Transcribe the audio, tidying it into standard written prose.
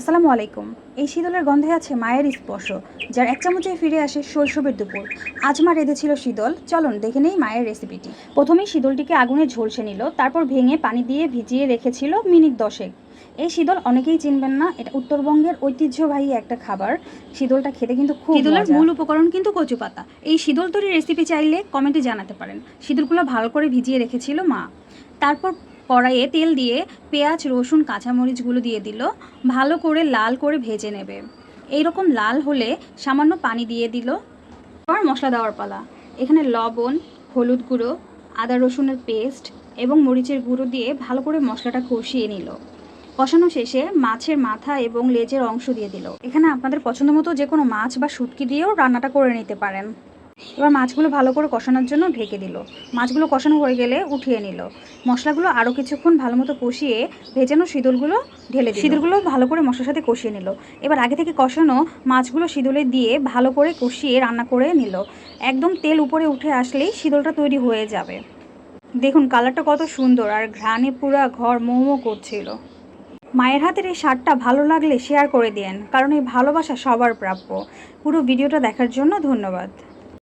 আসসালামু আলাইকুম। এই শীতলের গন্ধে আছে মায়ের স্পর্শ, যার এক চামচে ফিরে আসে শৈশবের দুপুর। আজ মা রেঁধেছিল শীতল, চলুন দেখে নেই মায়ের রেসিপিটি। প্রথমেই শীতলটিকে আগুনে ঝলসে নিল, তারপর ভেঙে পানি দিয়ে ভিজিয়ে রেখেছিল মিনিট 10। এই শীতল অনেকেই চিনবেন না, এটা উত্তরবঙ্গের ঐতিহ্যবাহী একটা খাবার। শীতলটা খেতে কিন্তু খুব মজা। শীতলের মূল উপকরণ কিন্তু কচু পাতা। এই শীতল তৈরির রেসিপি চাইলে কমেন্টে জানাতে পারেন। শীতলগুলো ভালো করে ভিজিয়ে রেখেছিল মা। তারপর কড়াইয়ে তেল দিয়ে পেঁয়াজ, রসুন, কাঁচামরিচগুলো দিয়ে দিল, ভালো করে লাল করে ভেজে নেবে। এইরকম লাল হলে সামান্য পানি দিয়ে দিল। আবার মশলা দেওয়ার পালা। এখানে লবণ, হলুদ গুঁড়ো, আদা রসুনের পেস্ট এবং মরিচের গুঁড়ো দিয়ে ভালো করে মশলাটা কষিয়ে নিল। কষানো শেষে মাছের মাথা এবং লেজের অংশ দিয়ে দিল। এখানে আপনাদের পছন্দ মতো যে কোনো মাছ বা শুটকি দিয়েও রান্নাটা করে নিতে পারেন। এবার মাছগুলো ভালো করে কষানোর জন্য ঢেকে দিল। মাছগুলো কষানো হয়ে গেলে উঠিয়ে নিল। মশলাগুলো আরও কিছুক্ষণ ভালো মতো কষিয়ে ভেজানো শীতলগুলো ঢেলে দিল। শীতলগুলো ভালো করে মশলার সাথে কষিয়ে নিল। এবার আগে থেকে কষানো মাছগুলো শীতলে দিয়ে ভালো করে কষিয়ে রান্না করে নিল। একদম তেল উপরে উঠে আসলেই শীতলটা তৈরি হয়ে যাবে। দেখুন কালারটা কত সুন্দর, আর ঘ্রাণে পুরা ঘর মোমো করছিল। মায়ের হাতের এই স্বাদটা ভালো লাগলে শেয়ার করে দিন, কারণ এই ভালোবাসা সবার প্রাপ্য। পুরো ভিডিওটা দেখার জন্য ধন্যবাদ।